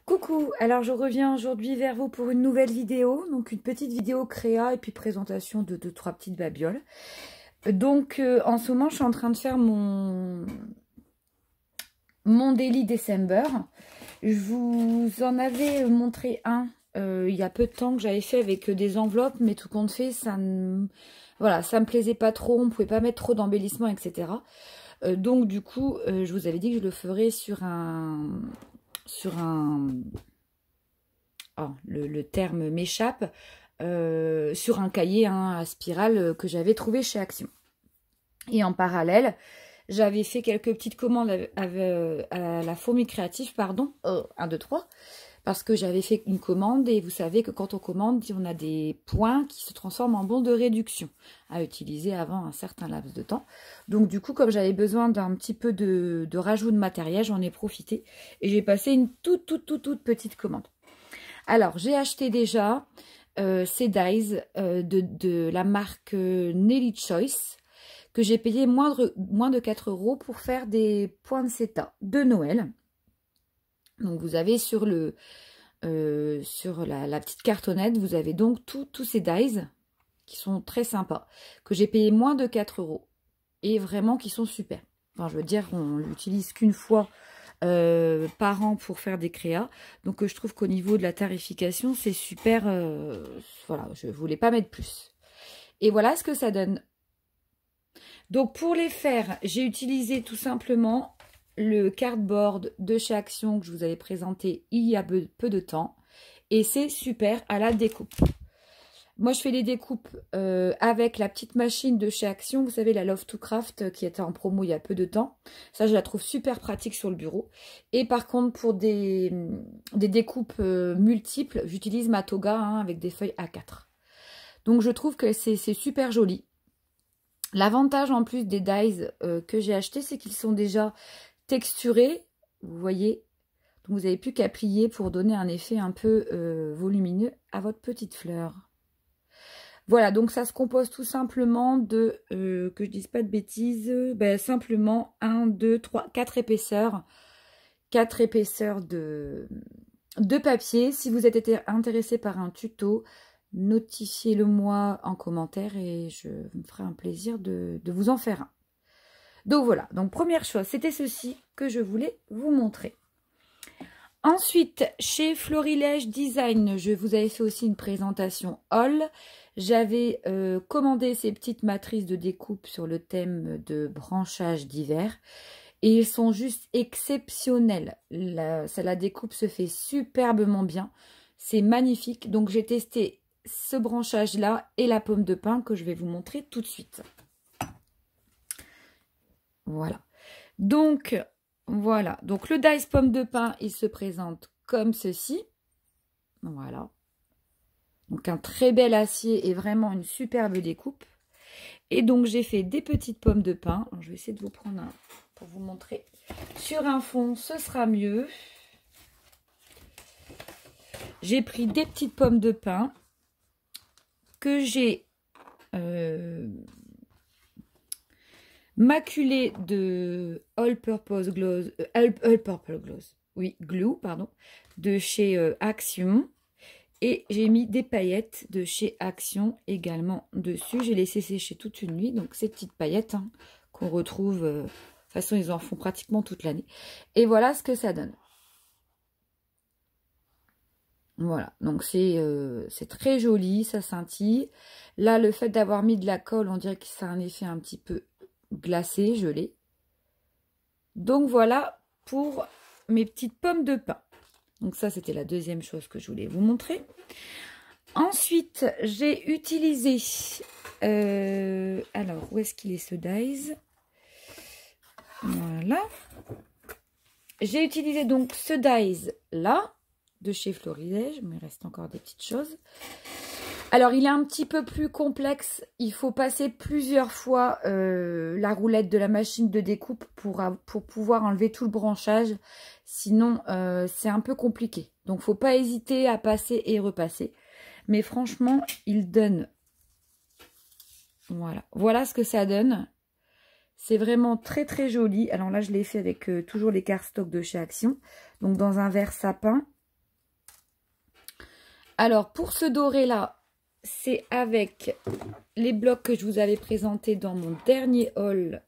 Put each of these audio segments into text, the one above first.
Coucou, alors je reviens aujourd'hui vers vous pour une nouvelle vidéo, donc une petite vidéo créa et puis présentation de 2-3 petites babioles. Donc en ce moment je suis en train de faire mon Daily December. Je vous en avais montré un il y a peu de temps que j'avais fait avec des enveloppes, mais tout compte fait, voilà, ça me plaisait pas trop, on pouvait pas mettre trop d'embellissement, etc. Donc du coup, je vous avais dit que je le ferais sur un... Oh, le terme m'échappe, sur un cahier à spirale que j'avais trouvé chez Action. Et en parallèle, j'avais fait quelques petites commandes à la Fourmi Créative, pardon, 1, 2, 3, parce que j'avais fait une commande et vous savez que quand on commande, on a des points qui se transforment en bons de réduction à utiliser avant un certain laps de temps. Donc du coup, comme j'avais besoin d'un petit peu de rajout de matériel, j'en ai profité et j'ai passé une toute petite commande. Alors, j'ai acheté déjà ces dies de la marque Nelly Choice, que j'ai payé moins de 4 € pour faire des poinsettias de Noël. Donc, vous avez sur la petite cartonnette, vous avez donc tous ces dies qui sont très sympas, que j'ai payé moins de 4 € et vraiment qui sont super. Enfin, je veux dire, on l'utilise qu'une fois par an pour faire des créas, donc je trouve qu'au niveau de la tarification c'est super. Voilà, je voulais pas mettre plus et voilà ce que ça donne. Donc pour les faire, j'ai utilisé tout simplement le cardboard de chez Action que je vous avais présenté il y a peu de temps et c'est super à la découpe. Moi, je fais les découpes avec la petite machine de chez Action. Vous savez, la Love to Craft qui était en promo il y a peu de temps. Ça, je la trouve super pratique sur le bureau. Et par contre, pour des découpes multiples, j'utilise ma Toga avec des feuilles A4. Donc, je trouve que c'est super joli. L'avantage en plus des dies que j'ai achetés, c'est qu'ils sont déjà texturés. Vous voyez. Donc, vous n'avez plus qu'à plier pour donner un effet un peu volumineux à votre petite fleur. Voilà, donc ça se compose tout simplement de, que je dise pas de bêtises, simplement 1, 2, 3, 4 épaisseurs. 4 épaisseurs de papier. Si vous êtes intéressé par un tuto, notifiez-le moi en commentaire et je me ferai un plaisir de vous en faire un. Donc voilà, donc première chose, c'était ceci que je voulais vous montrer. Ensuite, chez Florilège Design, je vous avais fait aussi une présentation haul. J'avais commandé ces petites matrices de découpe sur le thème de branchage d'hiver. Et ils sont juste exceptionnels. La découpe se fait superbement bien. C'est magnifique. Donc, j'ai testé ce branchage-là et la pomme de pin que je vais vous montrer tout de suite. Voilà. Donc... Voilà, donc le dies pomme de pin, il se présente comme ceci. Voilà. Donc un très bel acier et vraiment une superbe découpe. Et donc j'ai fait des petites pommes de pin. Alors, je vais essayer de vous prendre un pour vous montrer. Sur un fond, ce sera mieux. J'ai pris des petites pommes de pin que j'ai maculé de All Purpose Glue, pardon, de chez Action. Et j'ai mis des paillettes de chez Action également dessus. J'ai laissé sécher toute une nuit. Donc ces petites paillettes qu'on retrouve, de toute façon ils en font pratiquement toute l'année. Et voilà ce que ça donne. Voilà, donc c'est très joli, ça scintille. Là, le fait d'avoir mis de la colle, on dirait que ça a un effet un petit peu glacé, gelé. Donc voilà pour mes petites pommes de pin. Donc ça, c'était la deuxième chose que je voulais vous montrer. Ensuite, j'ai utilisé... alors, où est-ce qu'il est ce dies? Voilà. J'ai utilisé donc ce dies là, de chez Florilège, mais il reste encore des petites choses. Alors, il est un petit peu plus complexe. Il faut passer plusieurs fois la roulette de la machine de découpe pour pouvoir enlever tout le branchage. Sinon, c'est un peu compliqué. Donc, il ne faut pas hésiter à passer et repasser. Mais franchement, il donne... Voilà. Voilà ce que ça donne. C'est vraiment très joli. Alors là, je l'ai fait avec toujours les cardstock de chez Action. Donc, dans un vert sapin. Alors, pour ce doré-là, c'est avec les blocs que je vous avais présentés dans mon dernier haul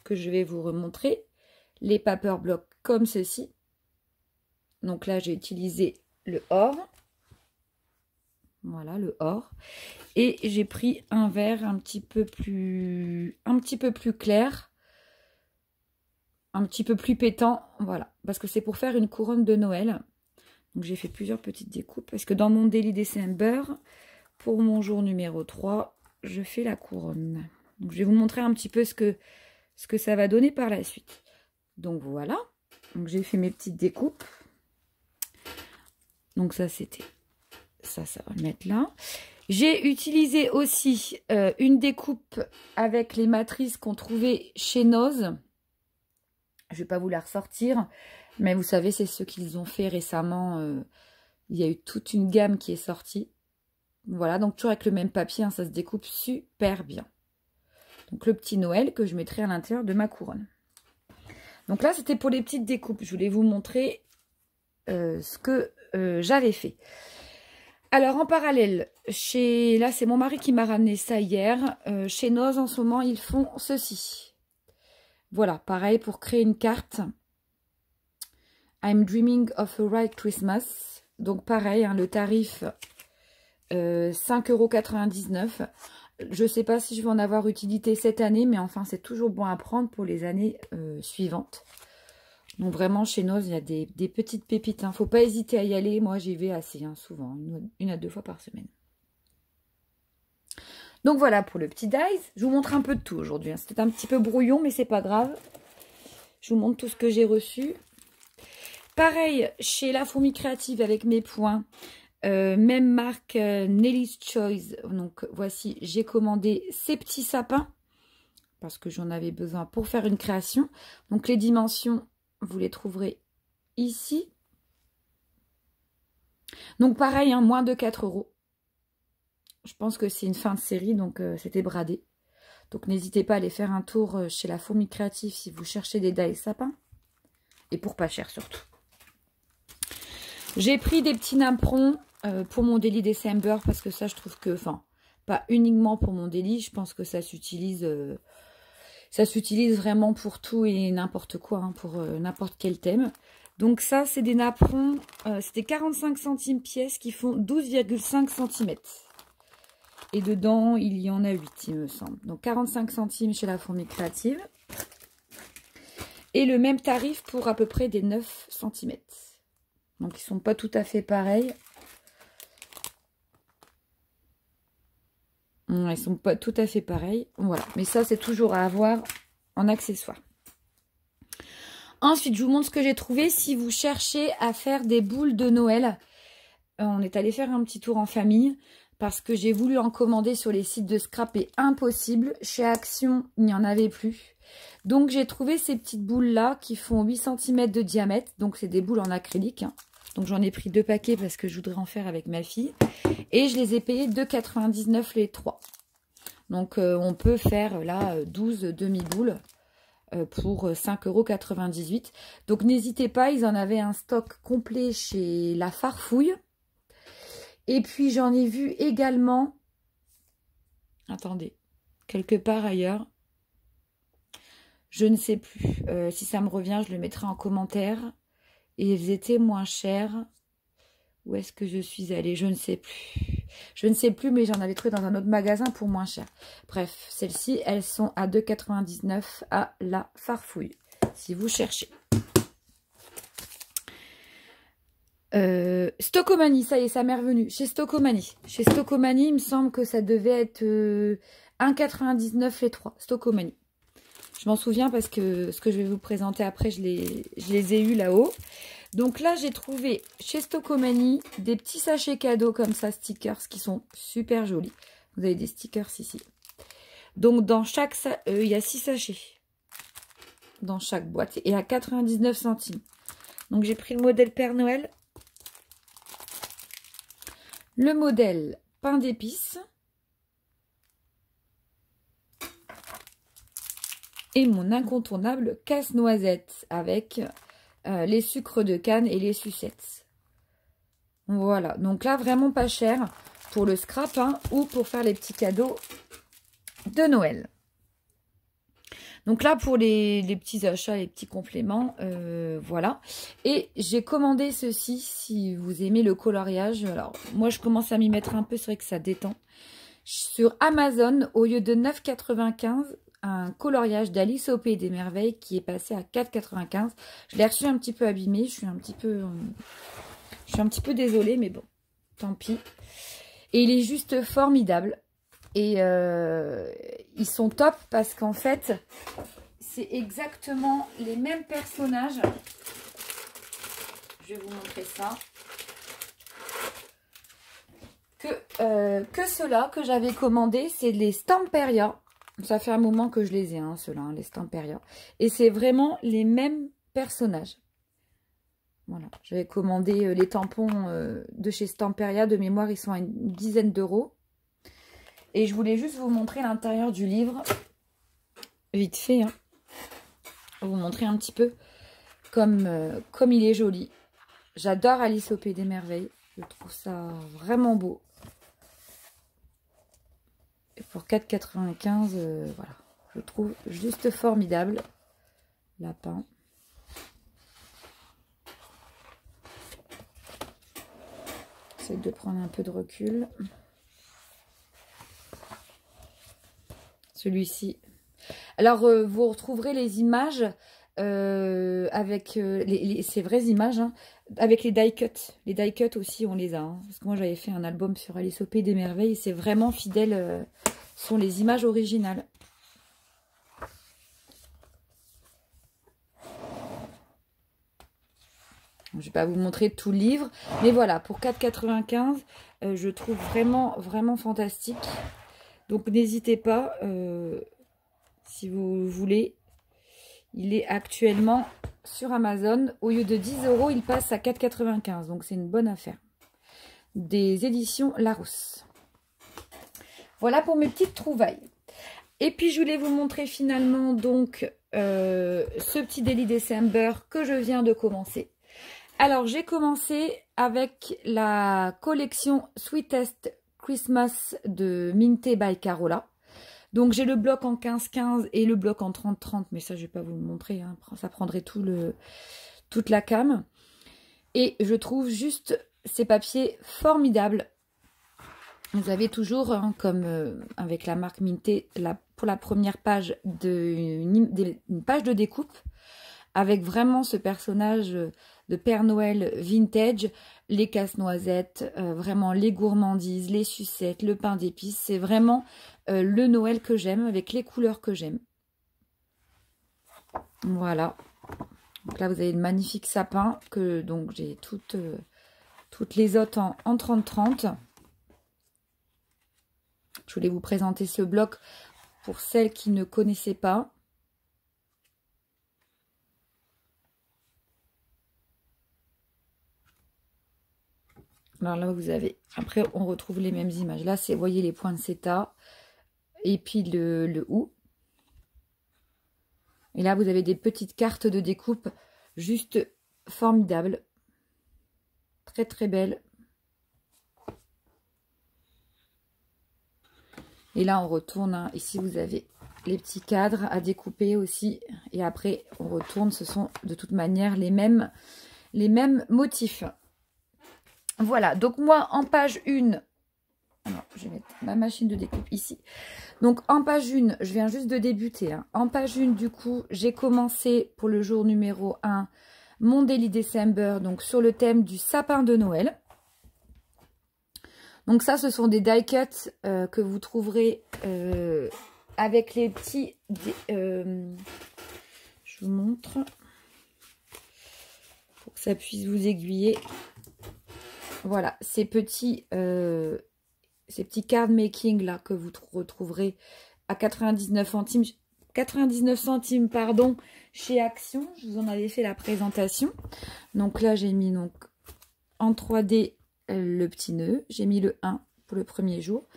que je vais vous remontrer. Les paper blocks comme ceci. Donc là, j'ai utilisé le or. Voilà, le or. Et j'ai pris un vert un petit peu plus clair. Un petit peu plus pétant. Voilà, parce que c'est pour faire une couronne de Noël. Donc j'ai fait plusieurs petites découpes. Parce que dans mon Daily December, pour mon jour numéro 3, je fais la couronne. Donc je vais vous montrer un petit peu ce que ça va donner par la suite. Donc voilà. Donc j'ai fait mes petites découpes. Donc ça c'était... Ça va le mettre là. J'ai utilisé aussi une découpe avec les matrices qu'on trouvait chez Noz. Je ne vais pas vous la ressortir. Mais vous savez, c'est ceux qu'ils ont fait récemment. Il y a eu toute une gamme qui est sortie. Voilà, donc toujours avec le même papier, hein, ça se découpe super bien. Donc le petit Noël que je mettrai à l'intérieur de ma couronne. Donc là, c'était pour les petites découpes. Je voulais vous montrer ce que j'avais fait. Alors en parallèle, là c'est mon mari qui m'a ramené ça hier. Chez Noz en ce moment, ils font ceci. Voilà, pareil pour créer une carte. I'm dreaming of a white Christmas. Donc pareil, hein, le tarif 5,99 €. Je ne sais pas si je vais en avoir utilité cette année, mais enfin c'est toujours bon à prendre pour les années suivantes. Donc vraiment chez Noz, il y a des petites pépites. Hein. Faut pas hésiter à y aller. Moi j'y vais assez souvent, une à deux fois par semaine. Donc voilà pour le petit dies. Je vous montre un peu de tout aujourd'hui. Hein. C'était un petit peu brouillon, mais c'est pas grave. Je vous montre tout ce que j'ai reçu. Pareil, chez La Fourmi Créative avec mes points. Même marque Nelly's Choice. Donc voici, j'ai commandé ces petits sapins. Parce que j'en avais besoin pour faire une création. Donc les dimensions, vous les trouverez ici. Donc pareil, hein, moins de 4 €. Je pense que c'est une fin de série, donc c'était bradé. Donc n'hésitez pas à aller faire un tour chez La Fourmi Créative si vous cherchez des dies sapins. Et pour pas cher surtout. J'ai pris des petits napperons pour mon Daily December parce que ça je trouve que, enfin, pas uniquement pour mon daily, je pense que ça s'utilise vraiment pour tout et n'importe quoi, hein, pour n'importe quel thème. Donc ça c'est des napperons, c'était 45 centimes pièce qui font 12,5 cm. Et dedans il y en a 8 il me semble. Donc 45 centimes chez La Fourmi Créative. Et le même tarif pour à peu près des 9 cm. Donc ils sont pas tout à fait pareils. Ils sont pas tout à fait pareils. Voilà. Mais ça, c'est toujours à avoir en accessoire. Ensuite, je vous montre ce que j'ai trouvé. Si vous cherchez à faire des boules de Noël, on est allé faire un petit tour en famille parce que j'ai voulu en commander sur les sites de scrap et impossible. Chez Action, il n'y en avait plus. Donc, j'ai trouvé ces petites boules-là qui font 8 cm de diamètre. Donc, c'est des boules en acrylique. Hein. Donc, j'en ai pris 2 paquets parce que je voudrais en faire avec ma fille. Et je les ai payés 2,99 € les 3. Donc, on peut faire là 12 demi-boules pour 5,98 €. Donc, n'hésitez pas, ils en avaient un stock complet chez La Farfouille. Et puis, j'en ai vu également, attendez, quelque part ailleurs. Je ne sais plus. Si ça me revient, je le mettrai en commentaire. Et ils étaient moins chers. Où est-ce que je suis allée? Je ne sais plus. Je ne sais plus, mais j'en avais trouvé dans un autre magasin pour moins cher. Bref, celles-ci, elles sont à 2,99 € à La Farfouille, si vous cherchez. Stockomanie, ça y est, ça m'est revenu. Chez Stockomanie. Chez Stockomanie, il me semble que ça devait être 1,99 € les 3. Stockomanie. Je m'en souviens parce que ce que je vais vous présenter après, je les ai eus là-haut. Donc là, j'ai trouvé chez Stockomanie des petits sachets cadeaux comme ça, stickers, qui sont super jolis. Vous avez des stickers ici. Donc dans chaque il y a 6 sachets dans chaque boîte et à 99 centimes. Donc j'ai pris le modèle Père Noël, le modèle pain d'épices et mon incontournable casse-noisette avec les sucres de canne et les sucettes. Voilà, donc là, vraiment pas cher pour le scrap hein, ou pour faire les petits cadeaux de Noël. Donc là, pour les petits achats, les petits compléments, voilà. Et j'ai commandé ceci, si vous aimez le coloriage. Alors, moi, je commence à m'y mettre un peu, c'est vrai que ça détend. Sur Amazon, au lieu de 9,95 €, un coloriage d'Alice au Pays des Merveilles qui est passé à 4,95 €. Je l'ai reçu un petit peu abîmé, je suis un petit peu désolée, mais bon, tant pis. Et il est juste formidable. Et ils sont top parce qu'en fait, c'est exactement les mêmes personnages. Je vais vous montrer ça. Que ceux-là que j'avais commandés, c'est les Stamperia. Ça fait un moment que je les ai, hein, ceux-là, hein, les Stamperia. Et c'est vraiment les mêmes personnages. Voilà, j'avais commandé les tampons de chez Stamperia. De mémoire, ils sont à une dizaine d'euros. Et je voulais juste vous montrer l'intérieur du livre. Vite fait, hein. Vous montrer un petit peu comme il est joli. J'adore Alice au Pays des Merveilles. Je trouve ça vraiment beau. Et pour 4,95 €, voilà. Je trouve juste formidable. Lapin. J'essaie de prendre un peu de recul. Celui-ci. Alors, vous retrouverez les images avec ces vraies images, hein, avec les die cuts. Les die cuts aussi, on les a. Hein, parce que moi, j'avais fait un album sur Alice au Pays des Merveilles. C'est vraiment fidèle. Sont les images originales. Je ne vais pas vous montrer tout le livre. Mais voilà, pour 4,95 €, je trouve vraiment fantastique. Donc, n'hésitez pas, si vous voulez. Il est actuellement sur Amazon. Au lieu de 10 €, il passe à 4,95 €. Donc, c'est une bonne affaire. Des éditions Larousse. Voilà pour mes petites trouvailles. Et puis, je voulais vous montrer finalement donc ce petit Daily December que je viens de commencer. Alors, j'ai commencé avec la collection Sweetest Christmas de Minté by Carola. Donc, j'ai le bloc en 15-15 et le bloc en 30-30. Mais ça, je ne vais pas vous le montrer. Hein. Ça prendrait toute la cam. Et je trouve juste ces papiers formidables. Vous avez toujours, hein, comme avec la marque Minté, pour la première page, une page de découpe. Avec vraiment ce personnage de Père Noël vintage, les casse-noisettes, vraiment les gourmandises, les sucettes, le pain d'épices. C'est vraiment le Noël que j'aime, avec les couleurs que j'aime. Voilà. Donc là, vous avez le magnifique sapin, que donc j'ai toutes les autres en 30-30. Je voulais vous présenter ce bloc pour celles qui ne connaissaient pas. Alors là, vous avez... Après, on retrouve les mêmes images. Là, c'est, vous voyez, les points de Seta. Et puis le OU. Et là, vous avez des petites cartes de découpe juste formidables. Très, très belles. Et là, on retourne. Hein, ici, vous avez les petits cadres à découper aussi. Et après, on retourne. Ce sont de toute manière les mêmes motifs. Voilà, donc moi, en page 1, alors, je vais mettre ma machine de découpe ici. Donc, en page 1, je viens juste de débuter. Hein. En page 1, du coup, j'ai commencé pour le jour numéro 1, mon Daily December, donc sur le thème du sapin de Noël. Donc ça, ce sont des die cuts que vous trouverez avec les petits... je vous montre pour que ça puisse vous aiguiller. Voilà, ces petits card making là que vous retrouverez à 99 centimes pardon, chez Action. Je vous en avais fait la présentation. Donc là, j'ai mis donc en 3D le petit nœud. J'ai mis le 1 pour le premier jour.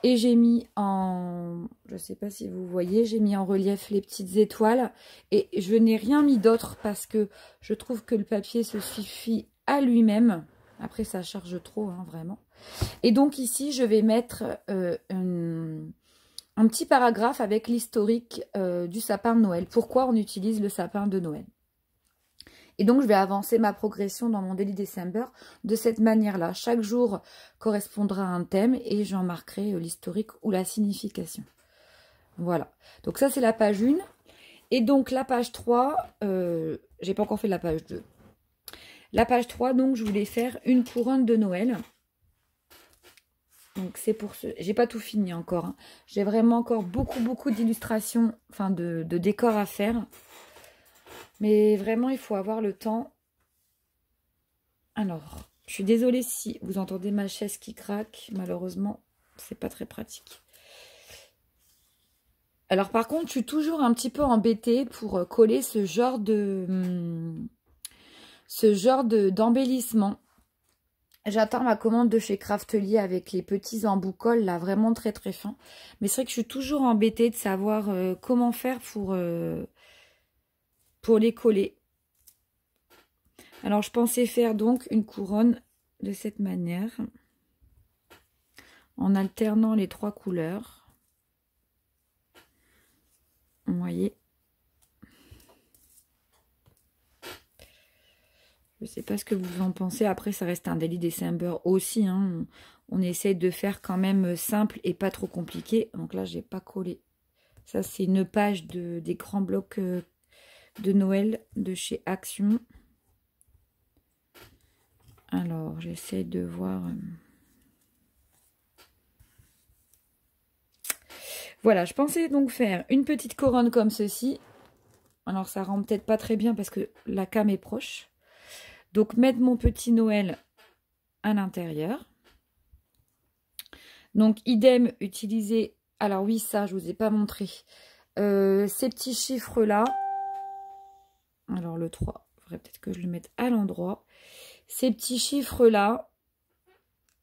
Et j'ai mis en, je ne sais pas si vous voyez, j'ai mis en relief les petites étoiles. Et je n'ai rien mis d'autre parce que je trouve que le papier se suffit à lui-même. Après, ça charge trop, hein, vraiment. Et donc ici, je vais mettre un petit paragraphe avec l'historique du sapin de Noël. Pourquoi on utilise le sapin de Noël. Et donc, je vais avancer ma progression dans mon Daily December de cette manière-là. Chaque jour correspondra à un thème et j'en marquerai l'historique ou la signification. Voilà. Donc ça, c'est la page 1. Et donc, la page 3, j'ai pas encore fait la page 2. La page 3, donc, je voulais faire une couronne de Noël. Donc, c'est pour ce... J'ai pas tout fini encore. Hein. J'ai vraiment encore beaucoup d'illustrations, enfin, de décors à faire. Mais vraiment, il faut avoir le temps. Alors, je suis désolée si vous entendez ma chaise qui craque. Malheureusement, c'est pas très pratique. Alors, par contre, je suis toujours un petit peu embêtée pour coller ce genre d'embellissement. J'attends ma commande de chez Craftelier avec les petits embouts-colles, là, vraiment très fins. Mais c'est vrai que je suis toujours embêtée de savoir comment faire pour les coller. Alors, je pensais faire donc une couronne de cette manière, en alternant les 3 couleurs. Vous voyez. Je ne sais pas ce que vous en pensez. Après, ça reste un Daily December aussi. Hein. On essaye de faire quand même simple et pas trop compliqué. Donc là, j'ai pas collé. Ça, c'est une page des grands blocs de Noël de chez Action. Alors, j'essaie de voir. Voilà, je pensais donc faire une petite couronne comme ceci. Alors, ça rend peut-être pas très bien parce que la cam est proche. Donc, mettre mon petit Noël à l'intérieur. Donc, idem, utiliser... Alors oui, ça, je vous ai pas montré. Ces petits chiffres-là. Alors, le 3, il faudrait peut-être que je le mette à l'endroit. Ces petits chiffres-là,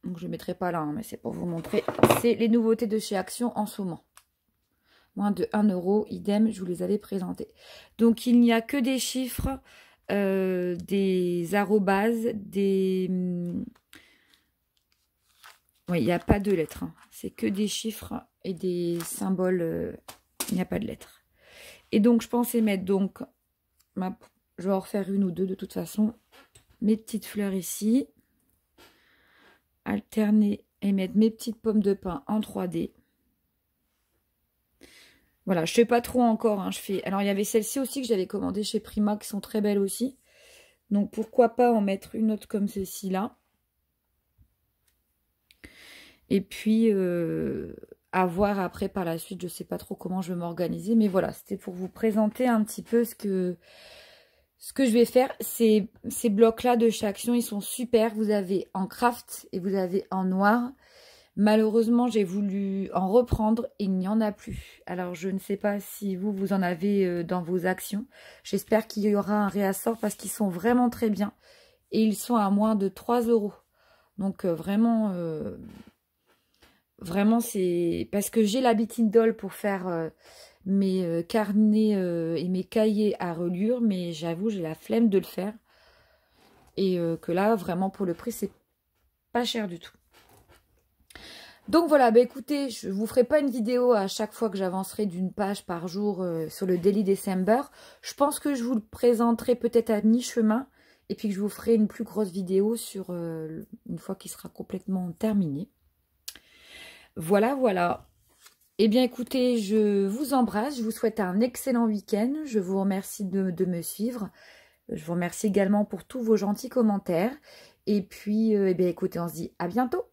donc je ne mettrai pas là, hein, mais c'est pour vous montrer. C'est les nouveautés de chez Action en ce moment. Moins de 1 €, idem, je vous les avais présentés. Donc, il n'y a que des chiffres, des arrobases, des... Oui, il n'y a pas de lettres. Hein. C'est que des chiffres et des symboles. Il n'y a pas de lettres. Et donc, je pensais mettre donc... Je vais en refaire une ou deux de toute façon. Mes petites fleurs ici. Alterner et mettre mes petites pommes de pin en 3D. Voilà, je ne fais pas trop encore. Hein, alors, il y avait celles-ci aussi que j'avais commandées chez Prima qui sont très belles aussi. Donc, pourquoi pas en mettre une autre comme ceci là. Et puis, à voir après par la suite. Je ne sais pas trop comment je vais m'organiser. Mais voilà, c'était pour vous présenter un petit peu ce que je vais faire. Ces blocs-là de chez Action, ils sont super. Vous avez en craft et vous avez en noir. Malheureusement, j'ai voulu en reprendre et il n'y en a plus. Alors, je ne sais pas si vous en avez dans vos actions. J'espère qu'il y aura un réassort parce qu'ils sont vraiment très bien. Et ils sont à moins de 3 €. Donc, vraiment, c'est... Parce que j'ai la Beating Doll pour faire mes carnets et mes cahiers à reliure. Mais j'avoue, j'ai la flemme de le faire. Et que là, vraiment, pour le prix, c'est pas cher du tout. Donc voilà, bah écoutez, je ne vous ferai pas une vidéo à chaque fois que j'avancerai d'une page par jour sur le Daily December. Je pense que je vous le présenterai peut-être à mi-chemin et puis que je vous ferai une plus grosse vidéo sur une fois qu'il sera complètement terminé. Voilà, voilà. Eh bien écoutez, je vous embrasse, je vous souhaite un excellent week-end. Je vous remercie de me suivre. Je vous remercie également pour tous vos gentils commentaires. Et puis, eh bien écoutez, on se dit à bientôt.